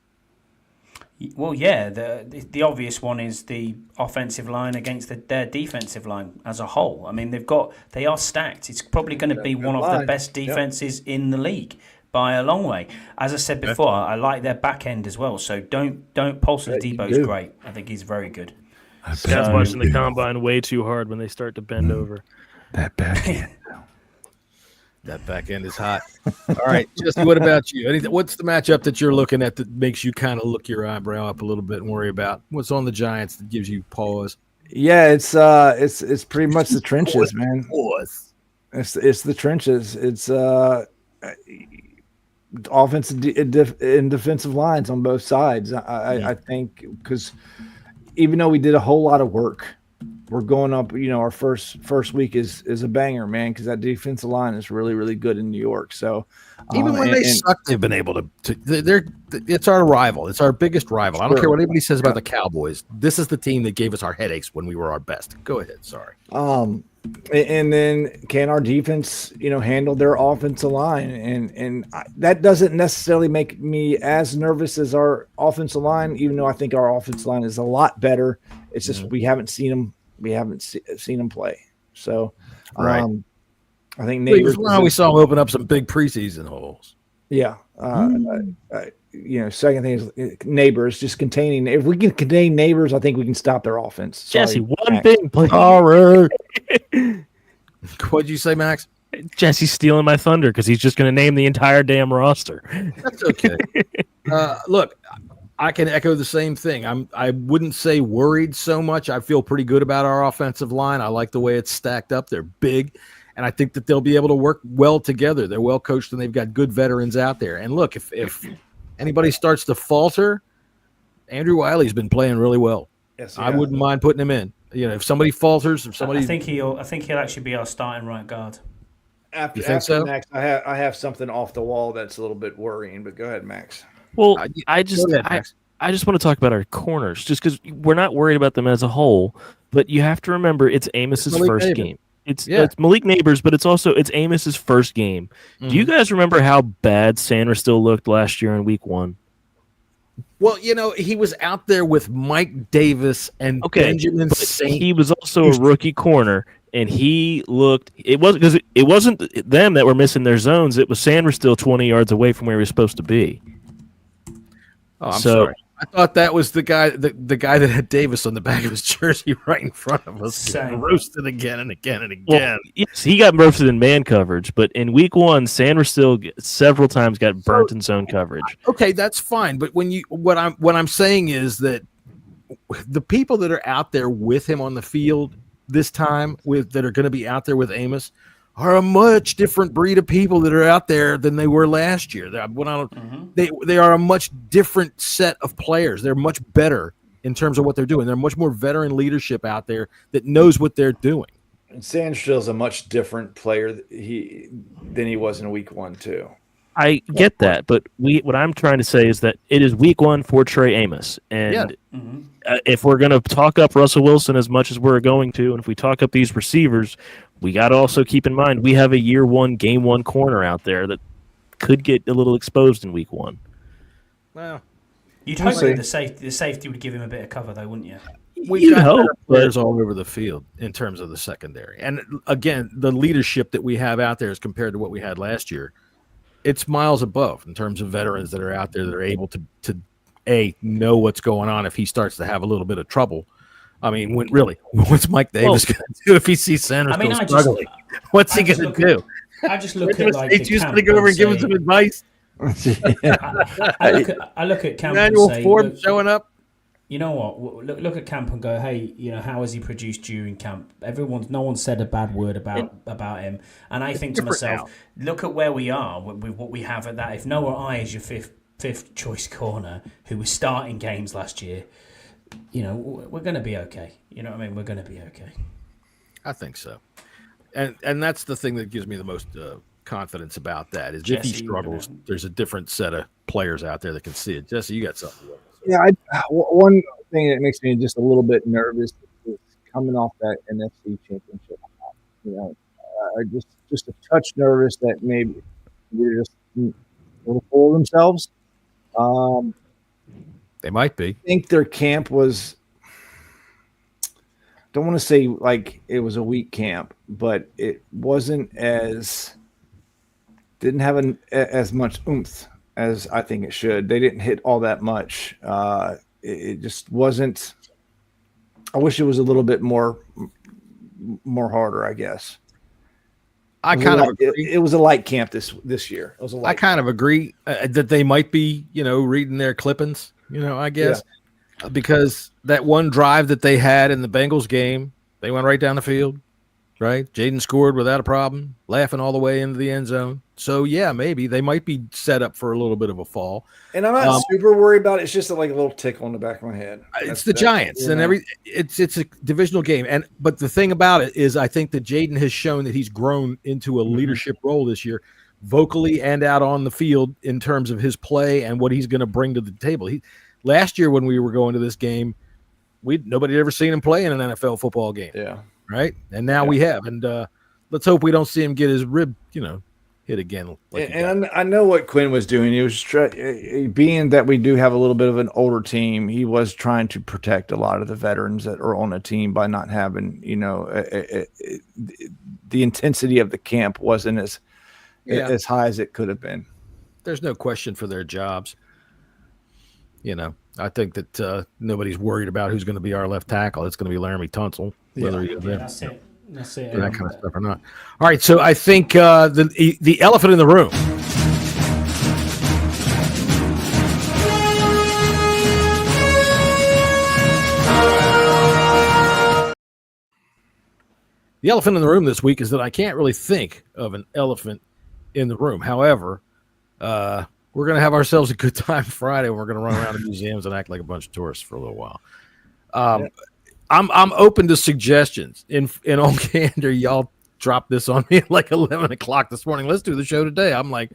Well, yeah, the obvious one is the offensive line against their defensive line as a whole. I mean, they are stacked. It's probably going to be one of the best defenses in the league by a long way. As I said before, I like their back end as well. So don't Paulson Debo's great. I think he's very good. Scott's watching the combine way too hard when they start to bend over. That back end. That back end is hot. All right, Jesse, what about you? What's the matchup that you're looking at that makes you kind of look your eyebrow up a little bit and worry about? What's on the Giants that gives you pause? Yeah, it's pretty much the trenches, man. It's the trenches. It's offensive and defensive lines on both sides. I think because even though we did a whole lot of work, we're going up. Our first week is a banger, man, because that defensive line is really, really good in New York. So even when they suck, they've been able to. It's our rival. It's our biggest rival. I don't care what anybody says about the Cowboys. This is the team that gave us our headaches when we were our best. Go ahead. Sorry. And then can our defense, handle their offensive line? And that doesn't necessarily make me as nervous as our offensive line, even though I think our offensive line is a lot better. It's just we haven't seen them. We haven't seen them play. So, right. I think Neighbors. We saw them open up some big preseason holes. Yeah. Second thing is Neighbors just containing. If we can contain Neighbors, I think we can stop their offense. Sorry, Jesse, one Max. thing, please. All right. What'd you say, Max? Jesse's stealing my thunder because he's just going to name the entire damn roster. That's okay. Look, I can echo the same thing. I wouldn't say worried so much. I feel pretty good about our offensive line. I like the way it's stacked up. They're big, and I think that they'll be able to work well together. They're well coached, and they've got good veterans out there. And look, if anybody starts to falter, Andrew Wiley's been playing really well. Yes, I wouldn't mind putting him in. If somebody falters, if somebody, I think he'll actually be our starting right guard. After so? Max, I have something off the wall that's a little bit worrying. But go ahead, Max. Well, I just want to talk about our corners, just because we're not worried about them as a whole. But you have to remember, it's Amos's first game. It's Malik Neighbors, but it's Amos's first game. Mm-hmm. Do you guys remember how bad Sanders still looked last year in Week 1? Well, he was out there with Mike Davis and Benjamin Saint. He was also a rookie corner, and he looked. It wasn't them that were missing their zones. It was Sanders still 20 yards away from where he was supposed to be. Oh, I'm sorry. I thought that was the guy that had Davis on the back of his jersey right in front of us. Roasted again and again and again. Well, yes, he got roasted in man coverage, but in Week 1, Sanders still several times got burnt in zone coverage. Okay, that's fine. But what I'm saying is that the people that are out there with him on the field this time, that are going to be out there with Amos, are a much different breed of people that are out there than they were last year. They are a much different set of players. They're much better in terms of what they're doing. They're much more veteran leadership out there that knows what they're doing. And Sanders is a much different player than he was in Week 1 too. I get that, but what I'm trying to say is that it is Week 1 for Trey Amos, and if we're going to talk up Russell Wilson as much as we're going to, and if we talk up these receivers, we got to also keep in mind we have a year 1, game 1 corner out there that could get a little exposed in Week 1. Well, you'd hope the safety would give him a bit of cover, though, wouldn't you? We've got players all over the field in terms of the secondary, and again, the leadership that we have out there as compared to what we had last year, it's miles above in terms of veterans that are out there that are able to know what's going on if he starts to have a little bit of trouble. I mean, what's Mike Davis going to do if he sees Sanders struggling? What's he going to do? I just look at he's just going to go over and give him some advice. I look at camp Emmanuel and say, Ford showing up. You know what? Look at camp and go, hey, how has he produced during camp? No one said a bad word about him. And I think to myself, look at where we are with what we have at that. If Noah I is your fifth choice corner who was starting games last year, we're going to be okay. You know what I mean? We're going to be okay. I think so. And that's the thing that gives me the most confidence about that is Jesse, if he struggles, there's a different set of players out there that can see it. Jesse, you got something. Yeah, one thing that makes me just a little bit nervous is coming off that NFC Championship. Just a touch nervous that maybe they're just a little full of themselves. They might be. I think their camp was. Don't want to say like it was a weak camp, but it wasn't didn't have as much oomph as I think it should. They didn't hit all that much. It just wasn't. I wish it was a little bit more harder, I guess. It was a light camp this year. It was I kind of agree that they might be, reading their clippings, I guess, because that one drive that they had in the Bengals game, they went right down the field. right? Jaden scored without a problem, laughing all the way into the end zone. So, yeah, maybe they might be set up for a little bit of a fall. And I'm not super worried about it. It's just like a little tickle in the back of my head. It's the Giants and it's a divisional game. But the thing about it is I think that Jaden has shown that he's grown into a leadership role this year, vocally and out on the field in terms of his play and what he's going to bring to the table. Last year when we were going to this game, nobody had ever seen him play in an NFL football game. Yeah. Right? And now we have. And let's hope we don't see him get his rib, hit again. And I know what Quinn was doing. He was being that we do have a little bit of an older team. He was trying to protect a lot of the veterans that are on a team by not having, the intensity of the camp wasn't as high as it could have been. There's no question for their jobs. I think that nobody's worried about who's going to be our left tackle. It's going to be Laramie Tunsil. That's it. That's it. That kind of stuff or not. All right, so I think the elephant in the room. The elephant in the room this week is that I can't really think of an elephant in the room. However, we're going to have ourselves a good time Friday. We're going to run around the museums and act like a bunch of tourists for a little while. I'm open to suggestions. In all candor, y'all dropped this on me at like 11 o'clock this morning. Let's do the show today. I'm like,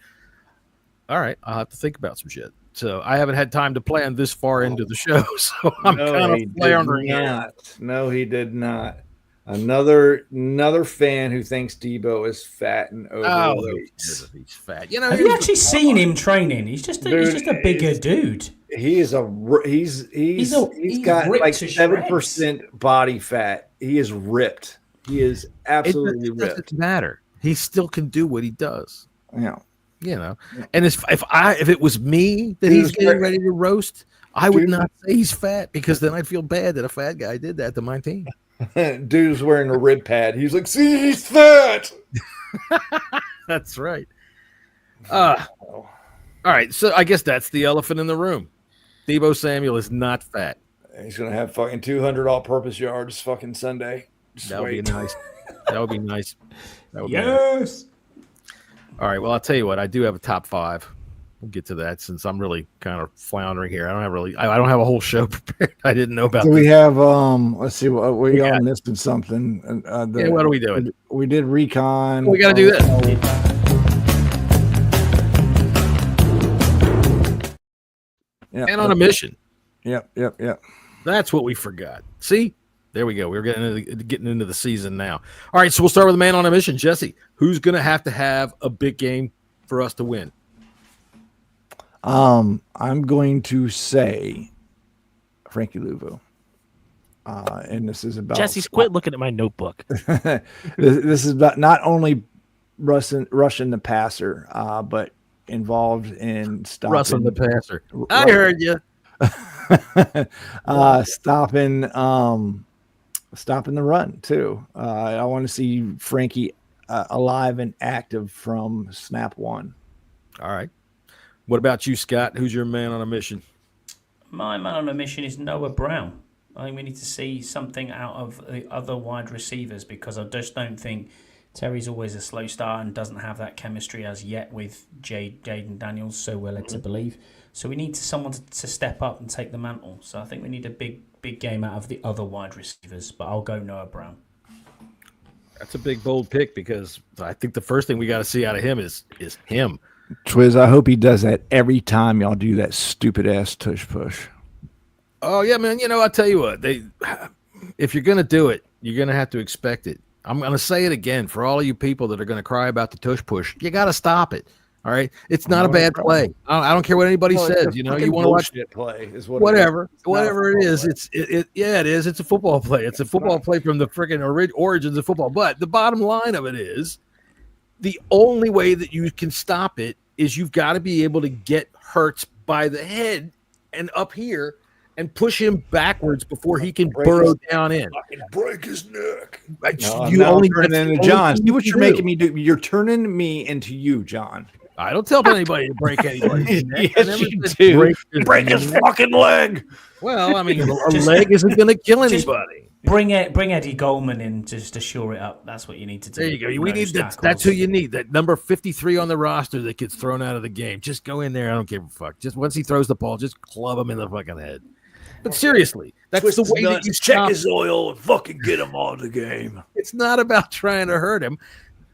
all right, I'll have to think about some shit. So I haven't had time to plan this far into the show, so I'm kind of floundering here. No, he did not. Another fan who thinks Debo is fat and overweight. He's fat. Have you actually seen him training? He's just a bigger dude. He's got like 7% body fat. He is ripped. He is absolutely ripped. It doesn't matter. He still can do what he does. Yeah. And if it was me that he's getting ready to roast, I would not say he's fat because then I'd feel bad that a fat guy did that to my team. Dude's wearing a rib pad. He's like, see, he's fat. That's right. All right, so I guess that's the elephant in the room. Deebo Samuel is not fat. He's gonna have fucking 200 all-purpose yards fucking Sunday. That would be nice. That would be nice. Yes. All right. Well, I'll tell you what. I do have a top 5. We'll get to that since I'm really kind of floundering here. I don't have a whole show prepared. I didn't know about. So we have let's see, we all missing something. What are we doing? We did recon. We got to do this. And on a mission. Yep. That's what we forgot. See, there we go. We're getting into the season now. All right, so we'll start with the man on a mission, Jesse. Who's going to have a big game for us to win? I'm going to say Frankie Louvu. And this is about Jesse's quit looking at my notebook. This is about not only rushing the passer, but involved in stopping Russell the passer. I heard you. Stopping the run too. I want to see Frankie alive and active from snap one. All right. What about you, Scott? Who's your man on a mission? My man on a mission is Noah Brown. I think we need to see something out of the other wide receivers because I just don't think Terry's always a slow start and doesn't have that chemistry as yet with Jaden Daniels, so we're led to believe. So we need someone to step up and take the mantle. So I think we need a big game out of the other wide receivers, but I'll go Noah Brown. That's a big, bold pick because I think the first thing we got to see out of him is him. Twiz, I hope he does that every time y'all do that stupid-ass tush push. Oh, yeah, man. I'll tell you what. If you're going to do it, you're going to have to expect it. I'm going to say it again for all of you people that are going to cry about the tush push. You got to stop it. All right? It's not a bad play. I don't care what anybody says. You want to watch it play. Is whatever it is. It is. It's a football play. It's a football play from the freaking origins of football. But the bottom line of it is the only way that you can stop it is you've got to be able to get Hurts by the head and up here and push him backwards before he can burrow down in. Break his neck. You only turn into John. See what you're making me do? You're turning me into you, John. I don't tell anybody to break anybody's neck. Yes, you do. Break his fucking leg. Well, I mean, a leg isn't going to kill anybody. Bring Eddie Goldman in just to shore it up. That's what you need to do. There you go. We need that. That's who you need. That number 53 on the roster that gets thrown out of the game. Just go in there. I don't give a fuck. Just once he throws the ball, just club him in the fucking head. But seriously, that's Twist the his way that nuts, you check stop. his oil and fucking get him on the game. It's not about trying to hurt him,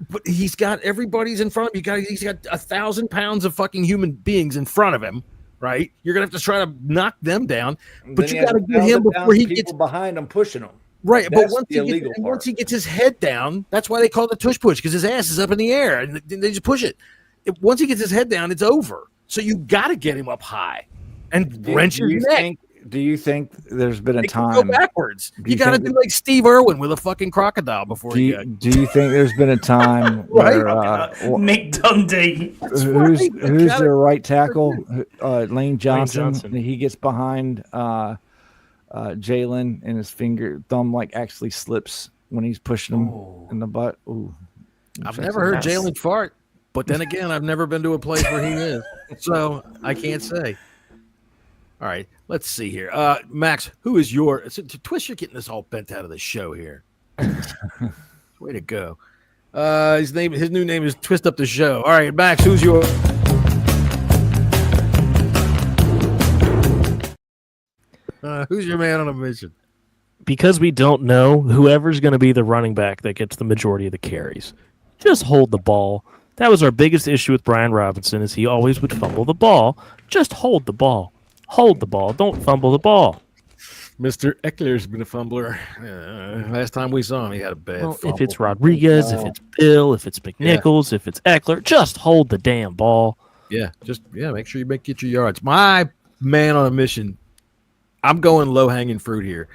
but he's got everybody's in front of him. He's got 1,000 pounds of fucking human beings in front of him, right? You're gonna have to try to knock them down, but you got to get him before he gets behind him pushing him. right. That's But once he gets his head down, that's why they call it the tush push, because his ass is up in the air and they just push it. Once he gets his head down, it's over. So you got to get him up high and wrench his neck. Do you think there's been a They can time go backwards? You got to do like Steve Irwin with a fucking crocodile before Do you think there's been a time Right. where Nick Dundee. who's gotta- their right tackle? Lane Johnson. Johnson. He gets behind Jalen, and his thumb actually slips when he's pushing him in the butt. Ooh, I've never heard Jalen fart, but then again, I've never been to a place where he is, so I can't say. All right, let's see here. Max, who is your Twist? You're getting this all bent out of the show here. Way to go. His new name is Twist Up the Show. All right, Max, who's your? Who's your man on a mission? Because we don't know, whoever's going to be the running back that gets the majority of the carries, just hold the ball. That was our biggest issue with Brian Robinson, is he always would fumble the ball. Just hold the ball. Hold the ball. Don't fumble the ball. Mr. Eckler's been a fumbler. Last time we saw him, he had a bad fumble. If it's Rodriguez, if it's Bill, if it's McNichols, if it's Eckler, just hold the damn ball. Yeah, make sure you get your yards. My man on a mission. I'm going low-hanging fruit here.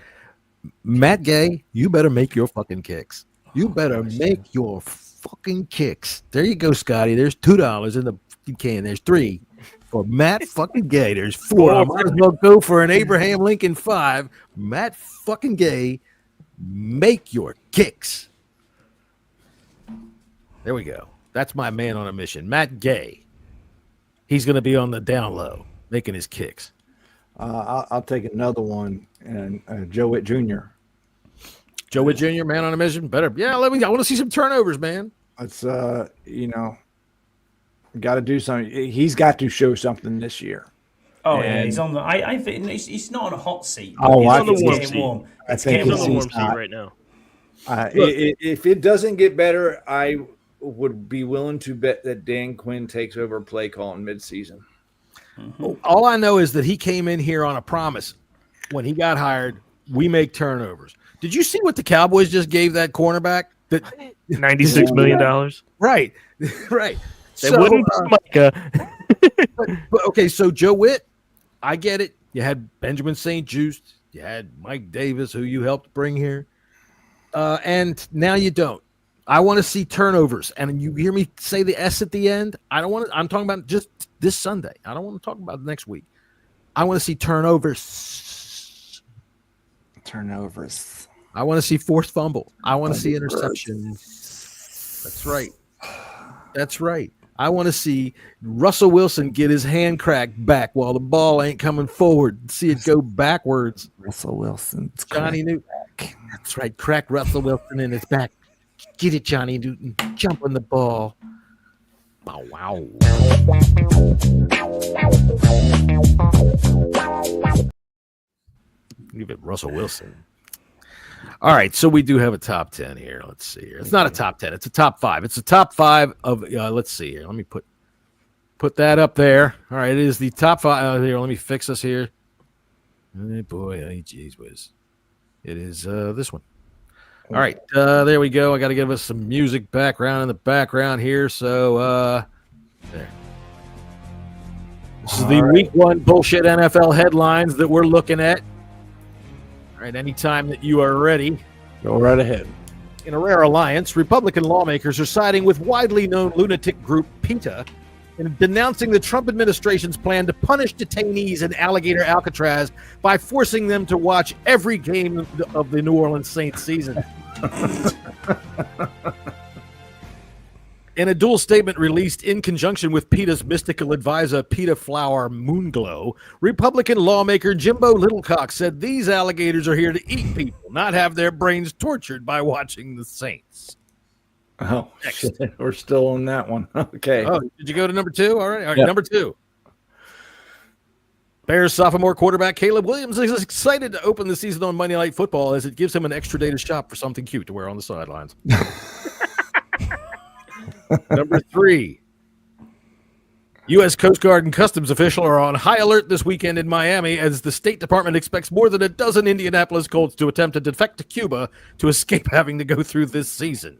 Matt Gay, you better make your fucking kicks. You better make your fucking kicks. There you go, Scotty. There's $2 in the can. There's $3 for Matt fucking Gay. There's $4. I might as well go for an Abraham Lincoln 5. Matt fucking Gay, make your kicks. There we go. That's my man on a mission. Matt Gay. He's going to be on the down low, making his kicks. I'll take another one, and Joe Witt Jr. Joe Witt Jr., man on a mission. Better, I want to see some turnovers, man. It's got to do something. He's got to show something this year. Oh yeah, he's on the. I think he's not on a hot seat. Oh, he's I on think the he's warm seat. Warm. I It's think getting He's on the he's warm seat not. right now. If it doesn't get better, I would be willing to bet that Dan Quinn takes over play calling midseason. Mm-hmm. All I know is that he came in here on a promise. When he got hired, we make turnovers. Did you see what the Cowboys just gave that cornerback? That $96 million. right, right. They wouldn't Micah. but okay, so Joe Witt, I get it. You had Benjamin St. Juste, you had Mike Davis, who you helped bring here, and now you don't. I want to see turnovers, and you hear me say the S at the end. I don't want to. I'm talking about just this Sunday. I don't want to talk about next week. I want to see turnovers. Turnovers. I want to see forced fumble. I want to see interceptions. That's right. That's right. I want to see Russell Wilson get his hand cracked back while the ball ain't coming forward. See it go backwards. Russell Wilson. Johnny Newton. That's right. Crack Russell Wilson in his back. Get it, Johnny Newton. Jump on the ball. Bow wow. Give it Russell Wilson. All right, so we do have a top 10 here. Let's see here. It's not a top 10. It's a top 5. It's a top 5 of let's see here. Let me put that up there. All right, it is the top 5 here. Let me fix this here. Oh boy, geez whiz. It is this one. All right, there we go. I got to give us some music background in the background here. So there. This is the week 1 bullshit NFL headlines that we're looking at. All right, anytime that you are ready. Go right ahead. In a rare alliance, Republican lawmakers are siding with widely known lunatic group PETA in denouncing the Trump administration's plan to punish detainees in Alligator Alcatraz by forcing them to watch every game of the New Orleans Saints season. In a dual statement released in conjunction with PETA's mystical advisor, PETA Flower Moonglow, Republican lawmaker Jimbo Littlecock said these alligators are here to eat people, not have their brains tortured by watching the Saints. Oh, shit. We're still on that one. Okay. Oh, did you go to number 2? All right, Yep. number 2. Bears sophomore quarterback Caleb Williams is excited to open the season on Monday Night Football as it gives him an extra day to shop for something cute to wear on the sidelines. Number 3. U.S. Coast Guard and Customs officials are on high alert this weekend in Miami as the State Department expects more than a dozen Indianapolis Colts to attempt to defect to Cuba to escape having to go through this season.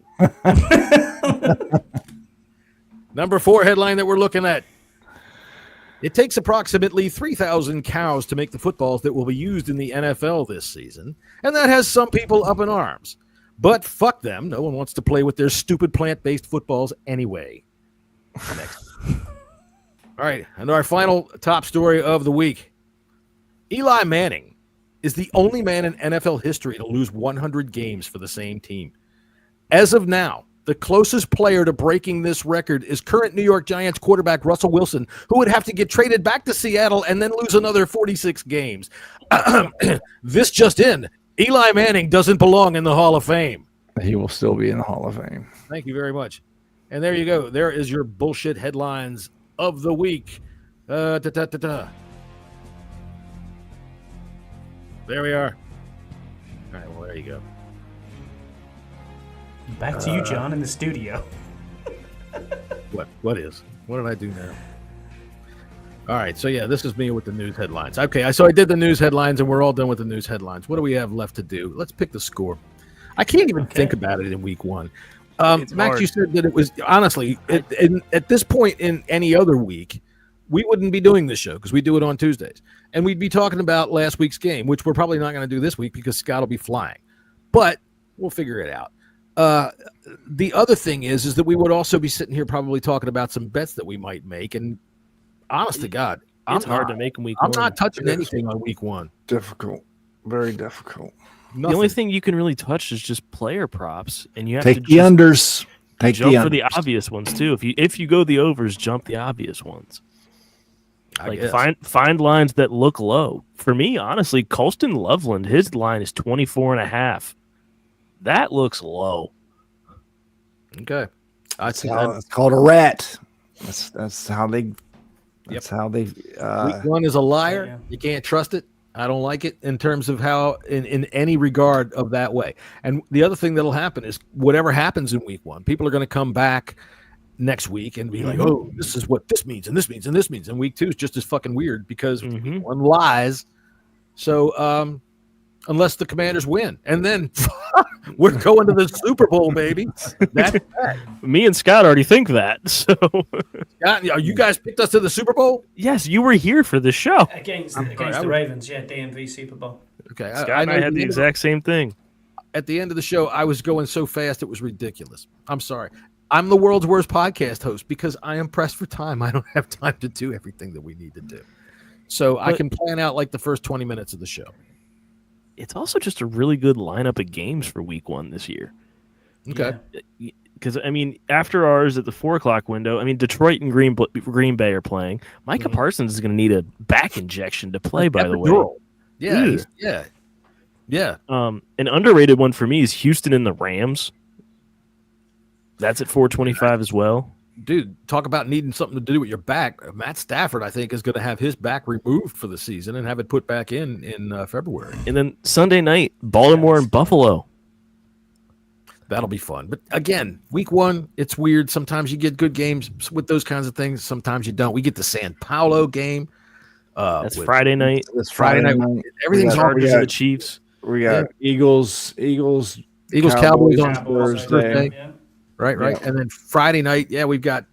Number 4 headline that we're looking at. It takes approximately 3,000 cows to make the footballs that will be used in the NFL this season, and that has some people up in arms. But fuck them. No one wants to play with their stupid plant-based footballs anyway. Next. All right, and our final top story of the week. Eli Manning is the only man in NFL history to lose 100 games for the same team. As of now, the closest player to breaking this record is current New York Giants quarterback Russell Wilson, who would have to get traded back to Seattle and then lose another 46 games. This just in. Eli Manning doesn't belong in the Hall of Fame. He will still be in the Hall of Fame. Thank you very much. And there you go. There is your bullshit headlines of the week. There we are. All right, well, there you go. Back to you, John, in the studio. What is? What did I do now? All right, so yeah, this is me with the news headlines. Okay, so I did the news headlines, and we're all done with the news headlines. What do we have left to do? Let's pick the score. I can't even think about it in week 1. Max, hard. you said that it was, honestly, at this point in any other week, we wouldn't be doing this show because we do it on Tuesdays. And we'd be talking about last week's game, which we're probably not going to do this week because Scott will be flying. But we'll figure it out. The other thing is that we would also be sitting here probably talking about some bets that we might make. And honest to God, It's hard to make in week I'm 1. not touching anything on week 1. Difficult. Very difficult. The only thing you can really touch is just player props, and you have Take to the just unders. Take jump the for the unders. obvious ones too. If you go the overs, jump the obvious ones. I guess. Find lines that look low. For me, honestly, Colston Loveland, his line is 24.5. That looks low. Okay. I see It's called a rat. That's how they. That's how they. Week 1 is a liar. Yeah. You can't trust it. I don't like it in terms of how, in any regard of that way. And the other thing that'll happen is whatever happens in week 1, people are going to come back next week and be like, oh, this is what this means, and this means, and this means. And week 2 is just as fucking weird because week 1 lies. So, unless the Commanders win, and then we're going to the Super Bowl, baby. That's that. Me and Scott already think that. So, Scott, you guys picked us to the Super Bowl? yes, you were here for the show. Against sorry, the Ravens, DMV Super Bowl. Okay. Scott and I know had the exact same thing. At the end of the show, I was going so fast it was ridiculous. I'm sorry. I'm the world's worst podcast host because I am pressed for time. I don't have time to do everything that we need to do. So I can plan out like the first 20 minutes of the show. It's also just a really good lineup of games for week 1 this year. Okay. Because, I mean, after ours at the 4 o'clock window, I mean, Detroit and Green Bay are playing. Micah Parsons is going to need a back injection to play, by the way. Yeah. Ew. Yeah. An underrated one for me is Houston and the Rams. That's at 425 as well. Dude, talk about needing something to do with your back. Matt Stafford, I think, is going to have his back removed for the season and have it put back in February. And then Sunday night, Baltimore and Buffalo. That'll be fun. But again, week 1, it's weird. Sometimes you get good games with those kinds of things. Sometimes you don't. We get the San Paulo game. That's Friday night. It's Friday night. Everything's Chargers hard. and the Chiefs. We got Eagles, Cowboys on Cowboys, Thursday. yeah. Right. Yeah. And then Friday night, we've got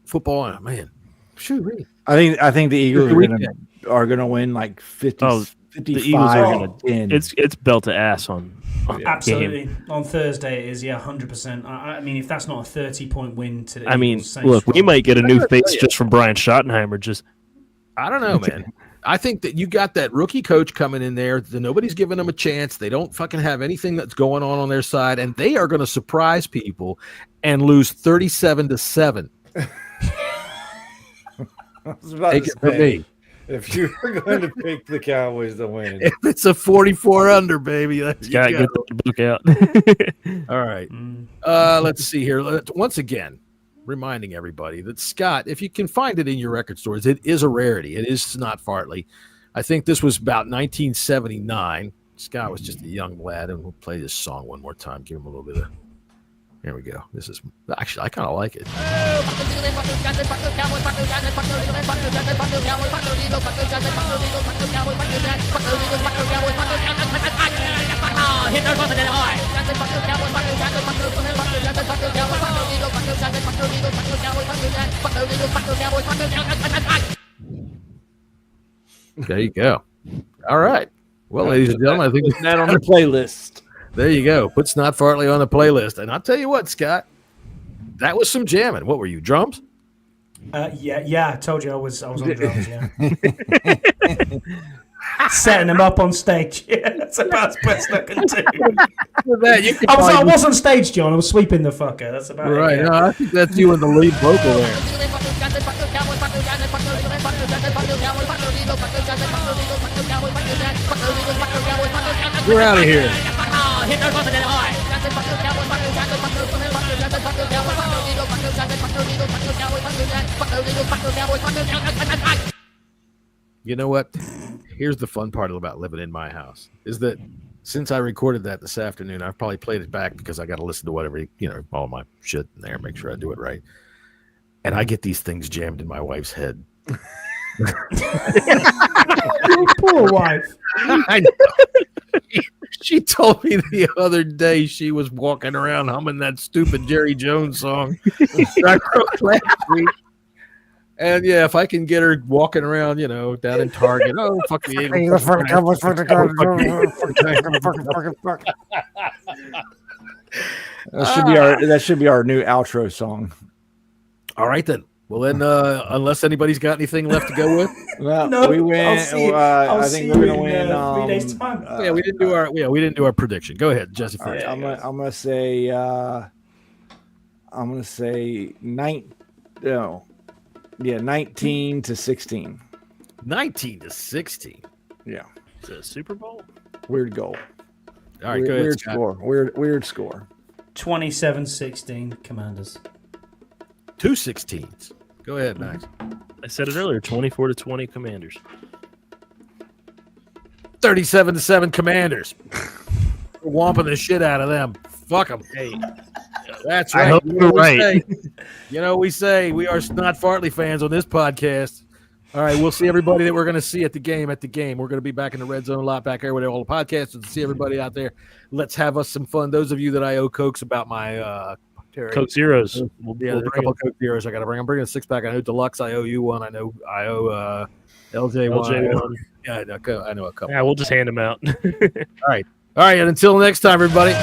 football on. Man, shoot, I think the Eagles The are gonna win like 50. Oh, 55 the Eagles are going to in. It's belt to ass on Absolutely. game. On Thursday it is, 100%. I mean, if that's not a 30-point win to the I mean, Eagles, Saints look, we strong. might get a new gotta face tell you. just from Brian Schottenheimer. Just I don't know, man. I think that you got that rookie coach coming in there. Nobody's giving them a chance. They don't fucking have anything that's going on their side, and they are going to surprise people and lose 37-7. I was about Take to it from say, me. if you were going to pick the Cowboys to win, If it's a 44 under, baby, let's Got to go. get the book out. All right. Let's see here. Once again, reminding everybody that Scott, if you can find it in your record stores, it is a rarity. It is not Fartley. I think this was about 1979. Scott was just a young lad, and we'll play this song one more time. Give him a little bit of. Here we go. This is actually, I kind of like it. There you go. All right. Well, ladies and gentlemen, I think putting that on the playlist. there you go. Put Snot Fartley on the playlist. And I'll tell you what, Scott, that was some jamming. What were you, drums? Yeah. I told you I was on drums. Yeah. Setting them up on stage. Yeah, that's about the best I can do. I was on stage, John. I was sweeping the fucker. That's about Right. it. Yeah. No, I think that's you and the lead vocal there. We're out of here. You know what? Here's the fun part about living in my house is that since I recorded that this afternoon, I've probably played it back because I got to listen to whatever, all my shit in there, make sure I do it right. And I get these things jammed in my wife's head. Your poor wife. I know. She told me the other day she was walking around humming that stupid Jerry Jones song I wrote last week. And yeah, if I can get her walking around, down in Target, oh fuck me. That should be our new outro song. All right then. Well then, unless anybody's got anything left to go with, Well, No, we win. I'll I see think we're you gonna in win. 3 days' time. yeah, we didn't do our prediction. Go ahead, Jesse. All right, First. I'm gonna say 19-16. 19-16. Yeah, Is it a Super Bowl? weird goal. All right, go ahead. Weird Scott. score. Weird score. 27-16 Commanders. 2 16s. Go ahead, Max. I said it earlier. 24-20 Commanders. 37-7 Commanders. We're whomping the shit out of them. Fuck them. Hey, That's I right. hope you're right. We say we are not Fartley fans on this podcast. All right, we'll see everybody that we're going to see at the game. We're going to be back in the red zone a lot back there with all the podcasts to see everybody out there. Let's have us some fun. Those of you that I owe Cokes about my Terry. Coke Zeros. Yeah, We'll there's a bring couple it. of Coke Zeros I got to bring. I'm bringing a 6-pack. I know Deluxe. I owe you one. I owe LJ one. LJ1. Yeah, I know a couple. Yeah, we'll just hand them out. All right, and until next time, everybody.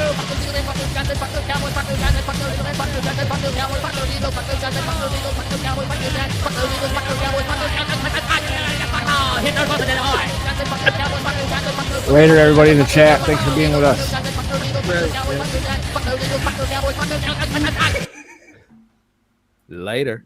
Later, everybody in the chat. Thanks for being with us. Later.